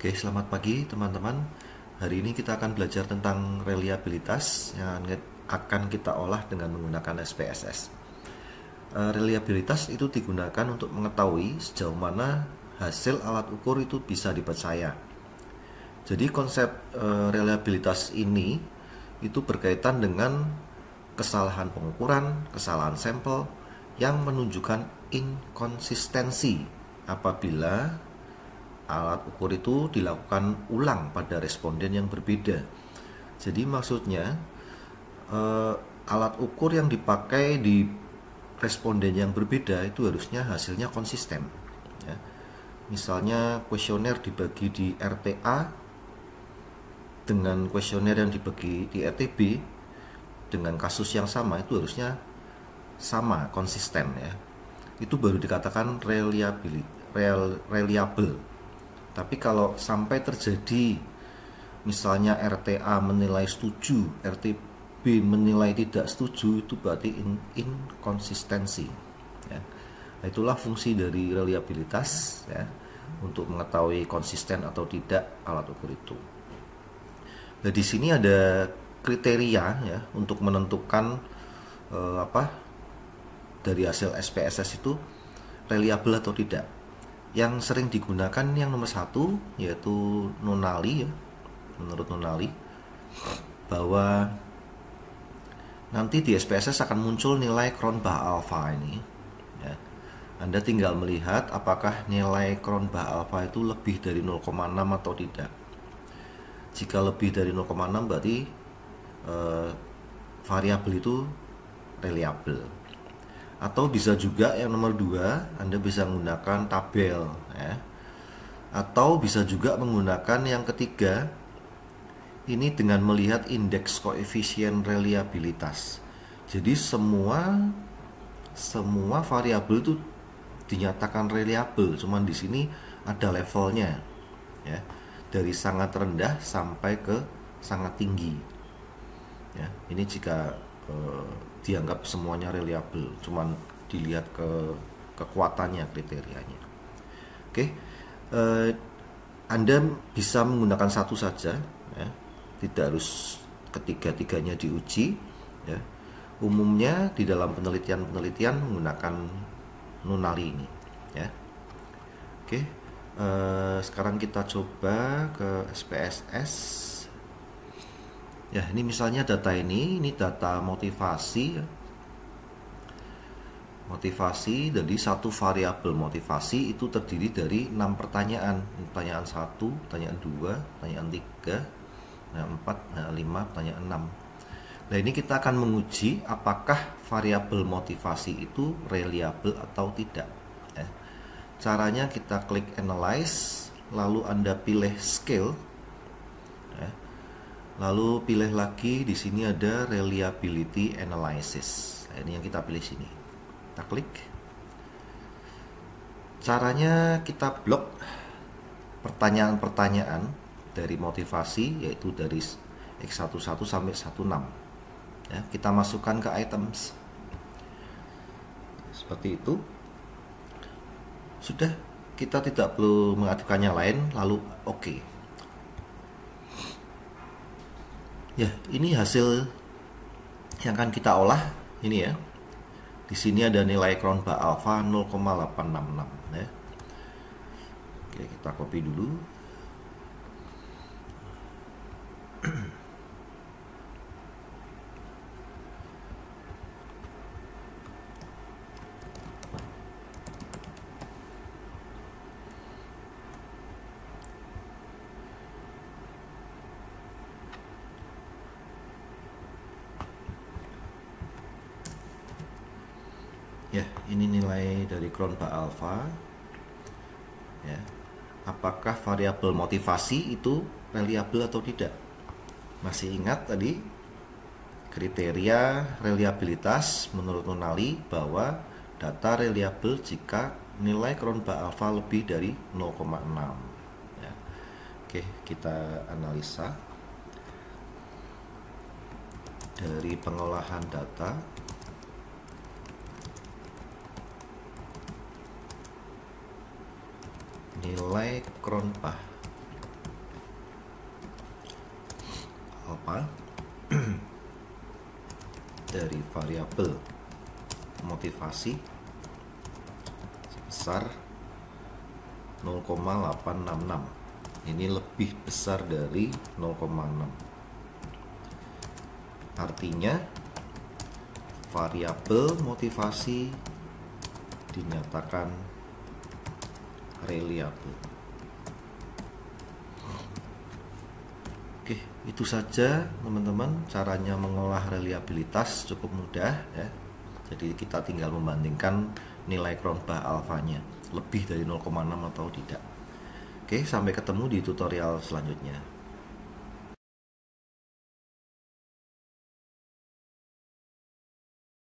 Oke, selamat pagi teman-teman. Hari ini kita akan belajar tentang reliabilitas yang akan kita olah dengan menggunakan SPSS. Reliabilitas itu digunakan untuk mengetahui sejauh mana hasil alat ukur itu bisa dipercaya. Jadi konsep reliabilitas ini itu berkaitan dengan kesalahan pengukuran, kesalahan sampel yang menunjukkan inkonsistensi apabila alat ukur itu dilakukan ulang pada responden yang berbeda. Jadi maksudnya alat ukur yang dipakai di responden yang berbeda itu harusnya hasilnya konsisten. Ya. Misalnya kuesioner dibagi di RTA dengan kuesioner yang dibagi di RTB dengan kasus yang sama itu harusnya sama, konsisten ya. Itu baru dikatakan reliable. Tapi kalau sampai terjadi misalnya RTA menilai setuju, RTB menilai tidak setuju, itu berarti inkonsistensi. Ya. Nah, itulah fungsi dari reliabilitas ya, untuk mengetahui konsisten atau tidak alat ukur itu. Nah, di sini ada kriteria ya untuk menentukan dari hasil SPSS itu reliable atau tidak. Yang sering digunakan yang nomor satu yaitu Nunali ya, menurut Nunali bahwa nanti di SPSS akan muncul nilai Cronbach alpha ini ya. Anda tinggal melihat apakah nilai Cronbach alpha itu lebih dari 0,6 atau tidak. Jika lebih dari 0,6 berarti variabel itu reliable. Atau bisa juga yang nomor 2, Anda bisa menggunakan tabel ya. Atau bisa juga menggunakan yang ketiga, ini dengan melihat indeks koefisien reliabilitas. Jadi semua variabel itu dinyatakan reliable, cuman di sini ada levelnya ya. Dari sangat rendah sampai ke sangat tinggi. Ya, ini jika dianggap semuanya reliable, cuman dilihat ke kekuatannya, kriterianya. Oke, Anda bisa menggunakan satu saja, ya. Tidak harus ketiga-tiganya diuji. Ya. Umumnya di dalam penelitian menggunakan Nunali ini. Ya. Oke, sekarang kita coba ke SPSS. Ya, ini misalnya data ini data motivasi ya. Motivasi, jadi satu variabel motivasi itu terdiri dari 6 pertanyaan. Pertanyaan 1, pertanyaan 2, pertanyaan 3, pertanyaan 4, pertanyaan 5, pertanyaan 6. Nah, ini kita akan menguji apakah variabel motivasi itu reliable atau tidak. Ya. Caranya kita klik analyze, lalu Anda pilih scale. Ya. Lalu pilih lagi di sini ada reliability analysis. Nah, ini yang kita pilih sini. Kita klik. Caranya kita blok pertanyaan-pertanyaan dari motivasi, yaitu dari X11 sampai 16. Ya, kita masukkan ke items. Seperti itu. Sudah, kita tidak perlu mengaktifkan yang lain, lalu oke. Ya, ini hasil yang akan kita olah ini ya. Di sini ada nilai Cronbach alpha 0,866 ya. Oke, kita copy dulu. Ya, ini nilai dari Cronbach alpha. Ya. Apakah variabel motivasi itu reliable atau tidak? Masih ingat tadi kriteria reliabilitas menurut Nunali bahwa data reliable jika nilai Cronbach alpha lebih dari 0,6. Ya. Oke, kita analisa dari pengolahan data. Nilai Cronbach alfa dari variabel motivasi sebesar 0,866. Ini lebih besar dari 0,6. Artinya variabel motivasi dinyatakan reliabel. Oke, itu saja teman-teman, caranya mengolah reliabilitas cukup mudah ya. Jadi kita tinggal membandingkan nilai Cronbach alfanya lebih dari 0,6 atau tidak. Oke, sampai ketemu di tutorial selanjutnya.